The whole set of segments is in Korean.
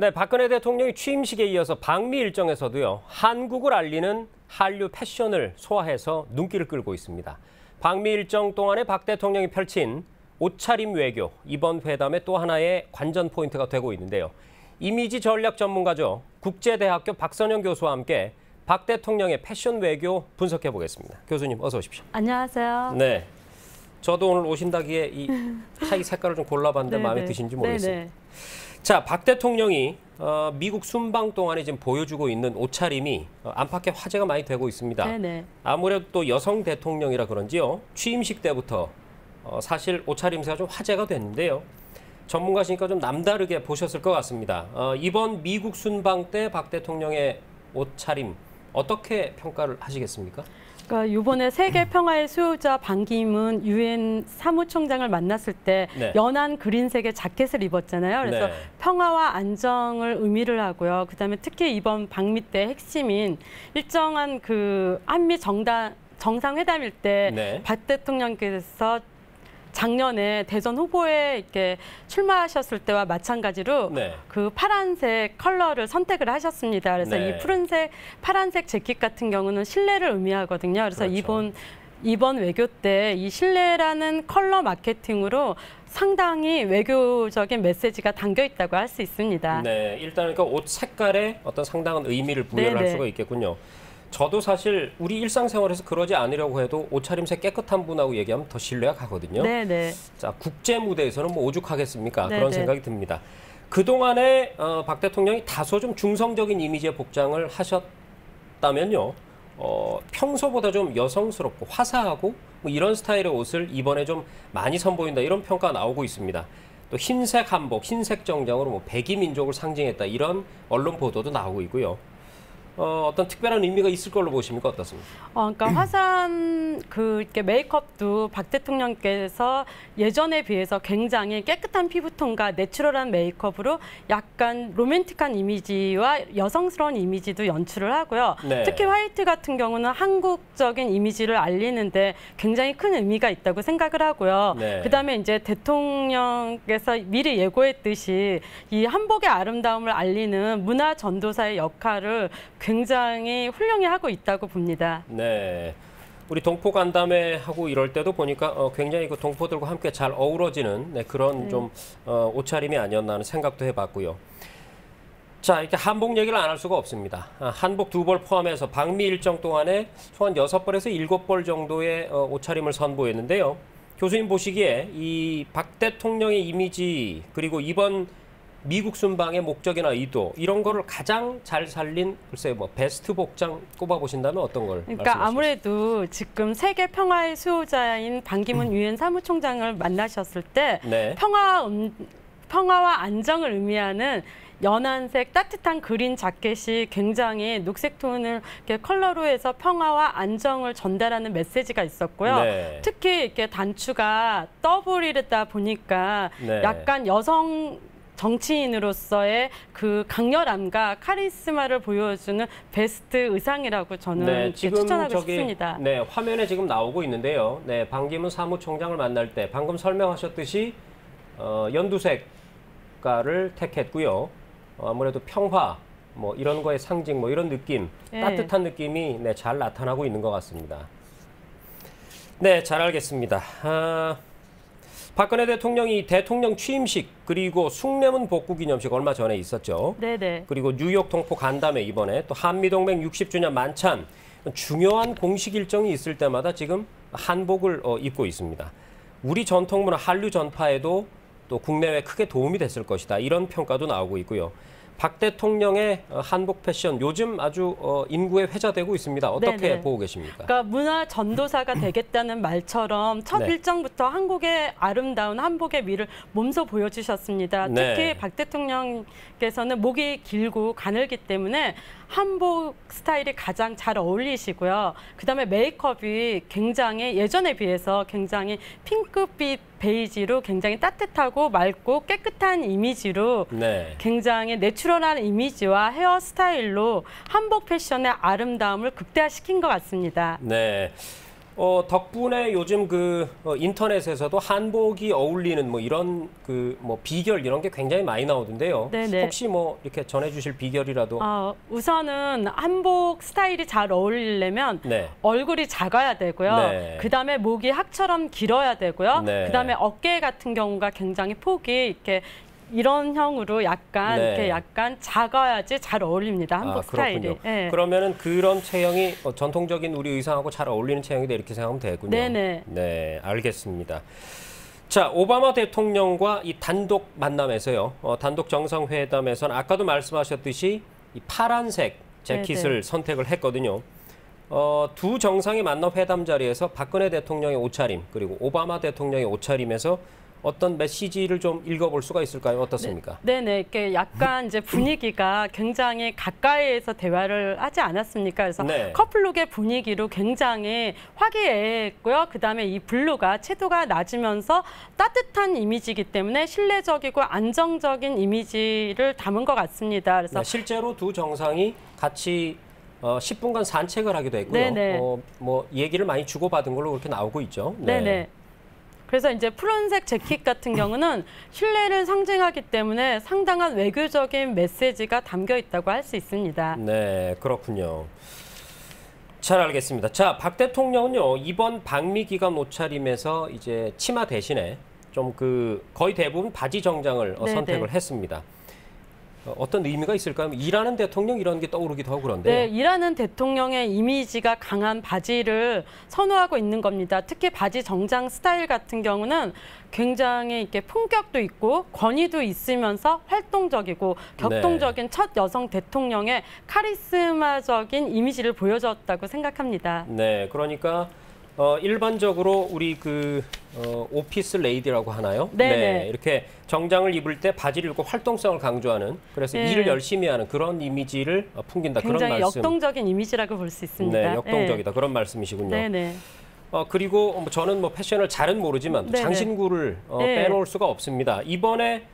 네, 박근혜 대통령이 취임식에 이어서 방미 일정에서도요, 한국을 알리는 한류 패션을 소화해서 눈길을 끌고 있습니다. 방미 일정 동안에 박 대통령이 펼친 옷차림 외교, 이번 회담의 또 하나의 관전 포인트가 되고 있는데요. 이미지 전략 전문가죠. 국제대학교 박선영 교수와 함께 박 대통령의 패션 외교 분석해 보겠습니다. 교수님 어서 오십시오. 안녕하세요. 네, 저도 오늘 오신다기에 이 타이 색깔을 좀 골라봤는데 마음에 드신지 모르겠습니다. 자, 박 대통령이 미국 순방 동안에 지금 보여주고 있는 옷차림이 안팎의 화제가 많이 되고 있습니다. 네네. 아무래도 또 여성 대통령이라 그런지요. 취임식 때부터 사실 옷차림새가 좀 화제가 됐는데요. 전문가시니까 좀 남다르게 보셨을 것 같습니다. 이번 미국 순방 때 박 대통령의 옷차림 어떻게 평가를 하시겠습니까? 그러니까 이번에 세계 평화의 수호자 반기문 유엔 사무총장을 만났을 때 연한 그린색의 자켓을 입었잖아요. 그래서 평화와 안정을 의미를 하고요. 그다음에 특히 이번 방미 때 핵심인 일정한 그 한미 정상회담일 때 박 대통령께서 작년에 대선 후보에 이렇게 출마하셨을 때와 마찬가지로 그 파란색 컬러를 선택을 하셨습니다. 그래서 이 파란색 재킷 같은 경우는 신뢰를 의미하거든요. 그래서 이번 외교 때 이 신뢰라는 컬러 마케팅으로 상당히 외교적인 메시지가 담겨 있다고 할 수 있습니다. 네, 일단 그러니까 옷 색깔에 어떤 상당한 의미를 부여할 수가 있겠군요. 저도 사실 우리 일상생활에서 그러지 않으려고 해도 옷차림새 깨끗한 분하고 얘기하면 더 신뢰가 가거든요. 네네. 자, 국제 무대에서는 뭐 오죽하겠습니까? 그런 생각이 듭니다. 그동안에 박 대통령이 다소 좀 중성적인 이미지의 복장을 하셨다면요. 평소보다 좀 여성스럽고 화사하고 뭐 이런 스타일의 옷을 이번에 좀 많이 선보인다 이런 평가가 나오고 있습니다. 또 흰색 한복, 흰색 정장으로 뭐 백이 민족을 상징했다 이런 언론 보도도 나오고 있고요. 어떤 특별한 의미가 있을 걸로 보십니까? 어떻습니까? 그러니까 화사한 이렇게 메이크업도 박 대통령께서 예전에 비해서 굉장히 깨끗한 피부톤과 내추럴한 메이크업으로 약간 로맨틱한 이미지와 여성스러운 이미지도 연출을 하고요. 특히 화이트 같은 경우는 한국적인 이미지를 알리는데 굉장히 큰 의미가 있다고 생각을 하고요. 그다음에 이제 대통령께서 미리 예고했듯이 이 한복의 아름다움을 알리는 문화 전도사의 역할을 굉장히 훌륭히 하고 있다고 봅니다. 네, 우리 동포 간담회 하고 이럴 때도 보니까 굉장히 그 동포들과 함께 잘 어우러지는 그런 좀 옷차림이 아니었나 하는 생각도 해봤고요. 자, 이렇게 한복 얘기를 안 할 수가 없습니다. 한복 2벌 포함해서 방미 일정 동안에 한 6벌에서 7벌 정도의 옷차림을 선보였는데요. 교수님 보시기에 이 박 대통령의 이미지 그리고 이번 미국 순방의 목적이나 의도 이런 거를 가장 잘 살린 글쎄요 뭐 베스트 복장 꼽아보신다면 어떤 걸 그러니까 아무래도 지금 세계 평화의 수호자인 반기문 유엔 사무총장을 만나셨을 때 평화와 안정을 의미하는 연한색 따뜻한 그린 자켓이 굉장히 녹색 톤을 이렇게 컬러로 해서 평화와 안정을 전달하는 메시지가 있었고요. 특히 이렇게 단추가 더블이다 보니까 약간 여성 정치인으로서의 그 강렬함과 카리스마를 보여주는 베스트 의상이라고 저는 추천하고 싶습니다. 네, 화면에 지금 나오고 있는데요. 네, 반기문 사무총장을 만날 때 방금 설명하셨듯이 연두색깔을 택했고요. 아무래도 평화, 뭐 이런 거의 상징, 뭐 이런 느낌, 따뜻한 느낌이 잘 나타나고 있는 것 같습니다. 네, 잘 알겠습니다. 박근혜 대통령이 대통령 취임식 그리고 숭례문 복구 기념식 얼마 전에 있었죠. 그리고 뉴욕 동포 간담회 이번에 또 한미동맹 60주년 만찬 중요한 공식 일정이 있을 때마다 지금 한복을 입고 있습니다. 우리 전통문화 한류 전파에도 또 국내외에 크게 도움이 됐을 것이다. 이런 평가도 나오고 있고요. 박 대통령의 한복 패션 요즘 아주 인구에 회자되고 있습니다. 어떻게 보고 계십니까? 그러니까 문화 전도사가 되겠다는 말처럼 첫 일정부터 한국의 아름다운 한복의 미를 몸소 보여주셨습니다. 특히 박 대통령께서는 목이 길고 가늘기 때문에 한복 스타일이 가장 잘 어울리시고요. 그다음에 메이크업이 굉장히 예전에 비해서 굉장히 핑크빛 베이지로 굉장히 따뜻하고 맑고 깨끗한 이미지로 굉장히 내추럴한 이미지와 헤어스타일로 한복 패션의 아름다움을 극대화시킨 것 같습니다. 네. 덕분에 요즘 인터넷에서도 한복이 어울리는 뭐 이런 비결 이런 게 굉장히 많이 나오던데요. 네네. 혹시 뭐 이렇게 전해주실 비결이라도? 우선은 한복 스타일이 잘 어울리려면 네. 얼굴이 작아야 되고요. 네. 그다음에 목이 학처럼 길어야 되고요. 네. 그다음에 어깨 같은 경우가 굉장히 폭이 이렇게 이런 형으로 약간 네. 이렇게 약간 작아야지 잘 어울립니다. 한복 스타일이. 네. 그러면은 그런 체형이 전통적인 우리 의상하고 잘 어울리는 체형이다 이렇게 생각하면 되군요. 네네. 네, 알겠습니다. 자, 오바마 대통령과 이 단독 만남에서요. 단독 정상회담에서는 아까도 말씀하셨듯이 이 파란색 재킷을 네네. 선택을 했거든요. 두 정상이 만난 회담 자리에서 박근혜 대통령의 옷차림 그리고 오바마 대통령의 옷차림에서 어떤 메시지를 좀 읽어볼 수가 있을까요? 어떻습니까? 네네, 이렇게 약간 이제 분위기가 굉장히 가까이에서 대화를 하지 않았습니까? 그래서 네. 커플룩의 분위기로 굉장히 화기애애했고요. 그다음에 이 블루가 채도가 낮으면서 따뜻한 이미지이기 때문에 신뢰적이고 안정적인 이미지를 담은 것 같습니다. 그래서 네, 실제로 두 정상이 같이 10분간 산책을 하기도 했고요. 네네. 뭐 얘기를 많이 주고받은 걸로 그렇게 나오고 있죠. 네. 네네. 그래서 이제 푸른색 재킷 같은 경우는 신뢰를 상징하기 때문에 상당한 외교적인 메시지가 담겨 있다고 할 수 있습니다. 네, 그렇군요. 잘 알겠습니다. 자, 박 대통령은요, 이번 방미 기간 옷차림에서 이제 치마 대신에 좀 거의 대부분 바지 정장을 선택을 했습니다. 어떤 의미가 있을까요? 일하는 대통령 이런 게 떠오르기도 하고 그런데. 네, 일하는 대통령의 이미지가 강한 바지를 선호하고 있는 겁니다. 특히 바지 정장 스타일 같은 경우는 굉장히 이렇게 품격도 있고 권위도 있으면서 활동적이고 격동적인 첫 여성 대통령의 카리스마적인 이미지를 보여줬다고 생각합니다. 네, 그러니까 일반적으로 우리 오피스 레이디라고 하나요? 네, 이렇게 정장을 입을 때 바지를 입고 활동성을 강조하는 그래서 일을 열심히 하는 그런 이미지를 풍긴다. 그런 말씀. 굉장히 역동적인 이미지라고 볼 수 있습니다. 네, 역동적이다. 그런 말씀이시군요. 네네. 그리고 저는 뭐 패션을 잘은 모르지만 장신구를 빼놓을 수가 없습니다. 이번에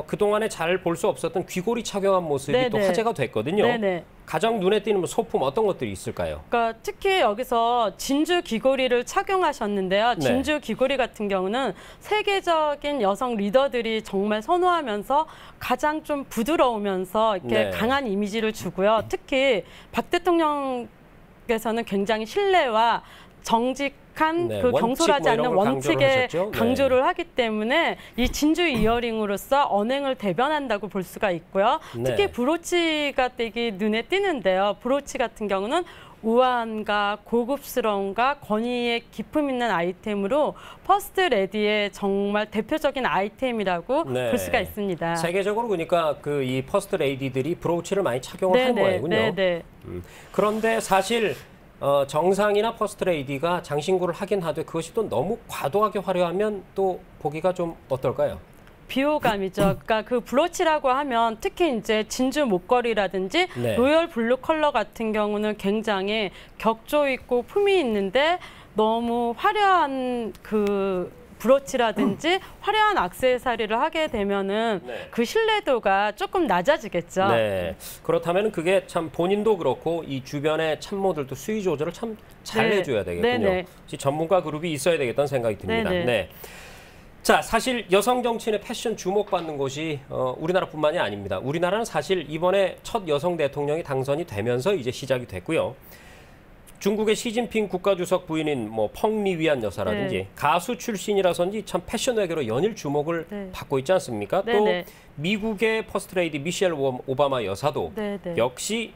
그동안에 잘 볼 수 없었던 귀걸이 착용한 모습이 또 화제가 됐거든요. 가장 눈에 띄는 소품 어떤 것들이 있을까요? 그러니까 특히 여기서 진주 귀걸이를 착용하셨는데요. 진주 귀걸이 같은 경우는 세계적인 여성 리더들이 정말 선호하면서 가장 좀 부드러우면서 이렇게 강한 이미지를 주고요. 특히 박 대통령께서는 굉장히 신뢰와 정직한 경솔하지 않는 원칙에 강조를 하기 때문에 이 진주 이어링으로서 언행을 대변한다고 볼 수가 있고요. 특히 브로치가 되게 눈에 띄는데요. 브로치 같은 경우는 우아함과 고급스러움과 권위의 기품 있는 아이템으로 퍼스트 레디의 정말 대표적인 아이템이라고 볼 수가 있습니다. 세계적으로 그러니까 이 퍼스트 레디들이 브로치를 많이 착용을 한 거군요. 그런데 사실 정상이나 퍼스트 레이디가 장신구를 하긴 하되 그것이 또 너무 과도하게 화려하면 또 보기가 좀 어떨까요? 비호감이죠. 그러니까 그 브로치라고 하면 특히 이제 진주 목걸이라든지 로열 블루 컬러 같은 경우는 굉장히 격조 있고 품이 있는데 너무 화려한 브로치라든지 화려한 액세서리를 하게 되면은 그 신뢰도가 조금 낮아지겠죠. 네. 그렇다면 그게 참 본인도 그렇고 이 주변의 참모들도 수위 조절을 참 잘 해줘야 되겠군요. 혹시 전문가 그룹이 있어야 되겠다는 생각이 듭니다. 자, 사실 여성 정치인의 패션 주목받는 곳이 우리나라뿐만이 아닙니다. 우리나라는 사실 이번에 첫 여성 대통령이 당선이 되면서 이제 시작이 됐고요. 중국의 시진핑 국가주석 부인인 펑리위안 여사라든지 가수 출신이라서인지 참 패션 외교로 연일 주목을 받고 있지 않습니까? 또 미국의 퍼스트레이디 미셸 오바마 여사도 역시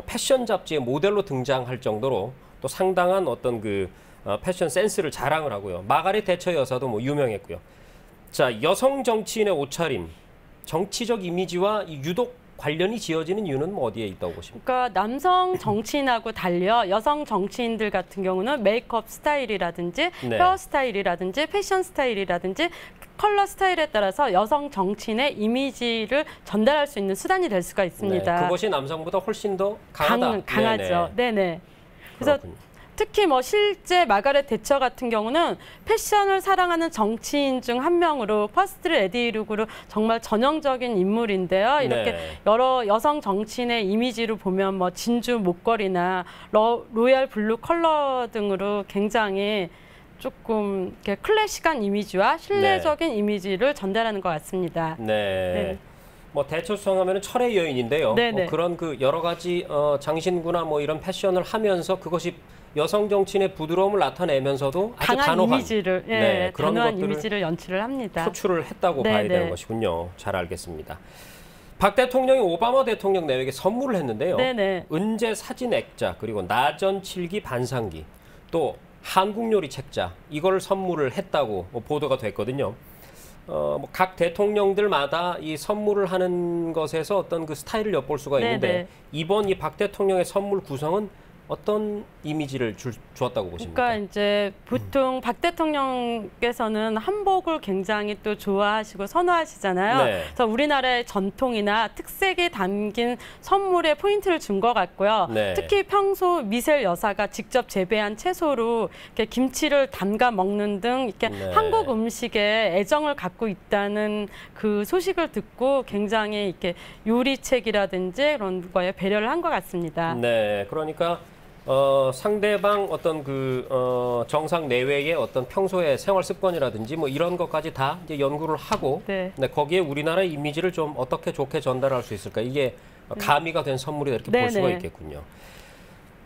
패션 잡지의 모델로 등장할 정도로 또 상당한 어떤 패션 센스를 자랑을 하고요. 마가렛 대처 여사도 유명했고요. 자, 여성 정치인의 옷차림, 정치적 이미지와 유독 관련이 지어지는 이유는 어디에 있다고 보십니까? 그러니까 남성 정치인하고 달려 여성 정치인들 같은 경우는 메이크업 스타일이라든지 헤어 스타일이라든지 패션 스타일이라든지 컬러 스타일에 따라서 여성 정치인의 이미지를 전달할 수 있는 수단이 될 수가 있습니다. 그것이 남성보다 훨씬 더 강하죠. 그래서 특히 뭐 실제 마가렛 대처 같은 경우는 패션을 사랑하는 정치인 중 한 명으로 퍼스트 레디룩으로 정말 전형적인 인물인데요. 이렇게 네. 여러 여성 정치인의 이미지로 보면 뭐 진주 목걸이나 로얄 블루 컬러 등으로 굉장히 조금 이렇게 클래식한 이미지와 신뢰적인 네. 이미지를 전달하는 것 같습니다. 네. 네. 뭐 대처성 하면은 철의 여인인데요. 뭐 그런 그 여러 가지 장신구나 뭐 이런 패션을 하면서 그것이 여성 정치인의 부드러움을 나타내면서도 아주 단호한 이미지를, 네, 그런 단호한 것들을 이미지를 연출을 합니다. 표출을 했다고 봐야 되는 것이군요. 잘 알겠습니다. 박 대통령이 오바마 대통령 내외에게 선물을 했는데요. 네네. 은재 사진 액자 그리고 나전 칠기 반상기 또 한국 요리 책자 이걸 선물을 했다고 보도가 됐거든요. 각 대통령들마다 이 선물을 하는 것에서 어떤 그 스타일을 엿볼 수가 있는데 네네. 이번 이 박 대통령의 선물 구성은 어떤 이미지를 주었다고 보십니까? 그러니까 이제 보통 박 대통령께서는 한복을 굉장히 또 좋아하시고 선호하시잖아요. 네. 그래서 우리나라의 전통이나 특색이 담긴 선물에 포인트를 준 것 같고요. 네. 특히 평소 미셀 여사가 직접 재배한 채소로 이렇게 김치를 담가 먹는 등 이렇게 네. 한국 음식에 애정을 갖고 있다는 그 소식을 듣고 굉장히 이렇게 요리책이라든지 그런 거에 배려를 한 것 같습니다. 네, 그러니까 상대방 어떤 그 정상 내외의 어떤 평소의 생활 습관이라든지 뭐 이런 것까지 다 이제 연구를 하고 네. 네, 거기에 우리나라의 이미지를 좀 어떻게 좋게 전달할 수 있을까 이게 가미가 된 선물이다 이렇게 볼 수가 있겠군요.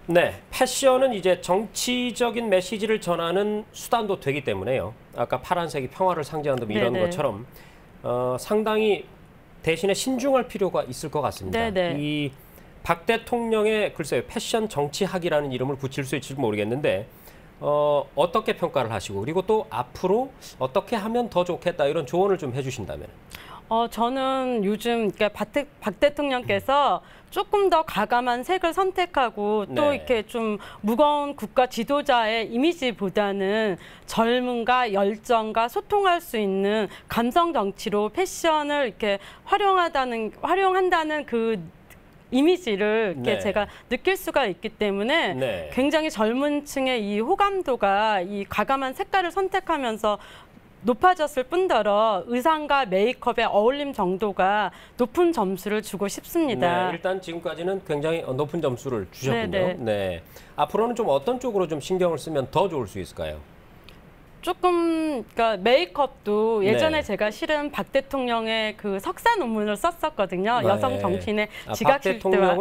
네, 패션은 이제 정치적인 메시지를 전하는 수단도 되기 때문에요. 아까 파란색이 평화를 상징한다 뭐 이런 것처럼 상당히 대신에 신중할 필요가 있을 것 같습니다. 이 박 대통령의 글쎄요 패션 정치학이라는 이름을 붙일 수 있을지 모르겠는데 어떻게 평가를 하시고 그리고 또 앞으로 어떻게 하면 더 좋겠다 이런 조언을 좀 해주신다면. 저는 요즘 그러니까 박 대통령께서 조금 더 과감한 색을 선택하고 또 이렇게 좀 무거운 국가 지도자의 이미지보다는 젊음과 열정과 소통할 수 있는 감성 정치로 패션을 이렇게 활용한다는 그 이미지를 이렇게 제가 느낄 수가 있기 때문에 굉장히 젊은 층의 이 호감도가 이 과감한 색깔을 선택하면서 높아졌을 뿐더러 의상과 메이크업의 어울림 정도가 높은 점수를 주고 싶습니다. 네, 일단 지금까지는 굉장히 높은 점수를 주셨군요. 네. 앞으로는 좀 어떤 쪽으로 좀 신경을 쓰면 더 좋을 수 있을까요? 조금 그러니까 메이크업도 예전에 제가 실은 박 대통령의 그 석사 논문을 썼었거든요. 여성 정치인의 지각 실태와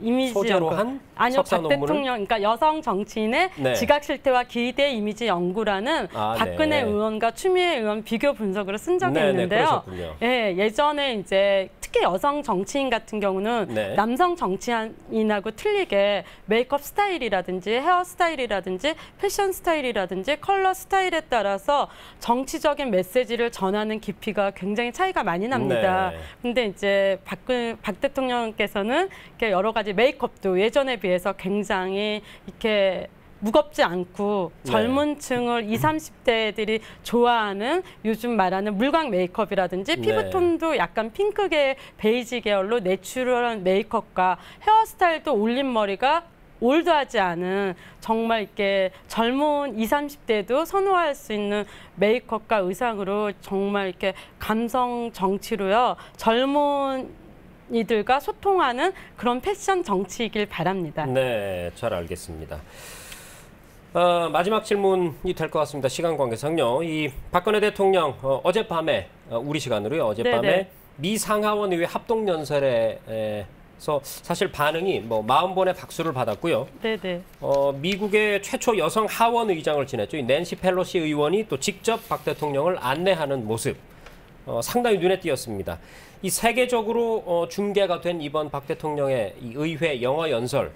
이미지 소재로 한 아니요, 박 대통령, 그러니까 여성 정치인의 지각 실태와 기대 이미지 연구라는 박근혜 의원과 추미애 의원 비교 분석으로 쓴 적이 있는데요. 예전에 이제 특히 여성 정치인 같은 경우는 남성 정치인하고 틀리게 메이크업 스타일이라든지 헤어 스타일이라든지 패션 스타일이라든지 컬러 스타일에 따라서 정치적인 메시지를 전하는 깊이가 굉장히 차이가 많이 납니다. 근데 이제 박 대통령께서는 이렇게 여러 가지 메이크업도 예전에 비해서 굉장히 이렇게 무겁지 않고 젊은 층을 20, 30대들이 좋아하는 요즘 말하는 물광 메이크업이라든지 피부톤도 약간 핑크계 베이지 계열로 내추럴한 메이크업과 헤어스타일도 올림머리가 올드하지 않은 정말 이렇게 젊은 20, 30대도 선호할 수 있는 메이크업과 의상으로 정말 이렇게 감성 정치로요. 젊은 이들과 소통하는 그런 패션 정치이길 바랍니다. 네, 잘 알겠습니다. 마지막 질문이 될 것 같습니다. 시간 관계상요. 이 박근혜 대통령 어젯밤에 우리 시간으로요. 어젯밤에 미 상하원 의회 합동 연설에서 사실 반응이 뭐 40번의 박수를 받았고요. 미국의 최초 여성 하원 의장을 지냈죠. 이 낸시 펠로시 의원이 또 직접 박 대통령을 안내하는 모습 상당히 눈에 띄었습니다. 이 세계적으로 중계가 된 이번 박 대통령의 이 의회 영어 연설,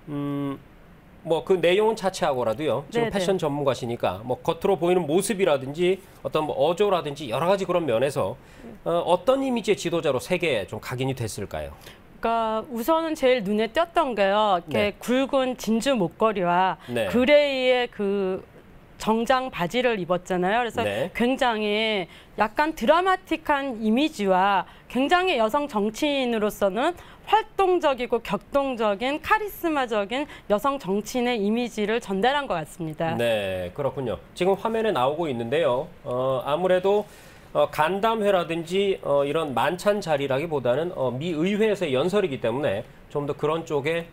뭐 그 내용은 차치하고라도요. 지금 패션 전문가시니까 뭐 겉으로 보이는 모습이라든지 어떤 뭐 어조라든지 여러 가지 그런 면에서 어떤 이미지의 지도자로 세계에 좀 각인이 됐을까요? 그러니까 우선은 제일 눈에 띄었던 게요. 이렇게 굵은 진주 목걸이와 그레이의 그 정장 바지를 입었잖아요. 그래서 네. 굉장히 약간 드라마틱한 이미지와 굉장히 여성 정치인으로서는 활동적이고 격동적인 카리스마적인 여성 정치인의 이미지를 전달한 것 같습니다. 네, 그렇군요. 지금 화면에 나오고 있는데요. 아무래도 간담회라든지 이런 만찬 자리라기보다는 미 의회에서의 연설이기 때문에 좀 더 그런 쪽에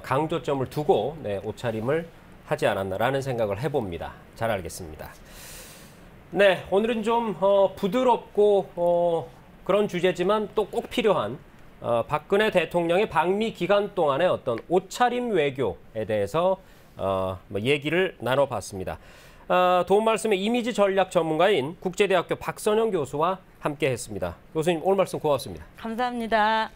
강조점을 두고 네, 옷차림을 하지 않았나라는 생각을 해봅니다. 잘 알겠습니다. 네, 오늘은 좀 부드럽고 그런 주제지만 또 꼭 필요한 박근혜 대통령의 방미 기간 동안의 어떤 옷차림 외교에 대해서 얘기를 나눠봤습니다. 도움 말씀에 이미지 전략 전문가인 국제대학교 박선영 교수와 함께했습니다. 교수님 오늘 말씀 고맙습니다. 감사합니다.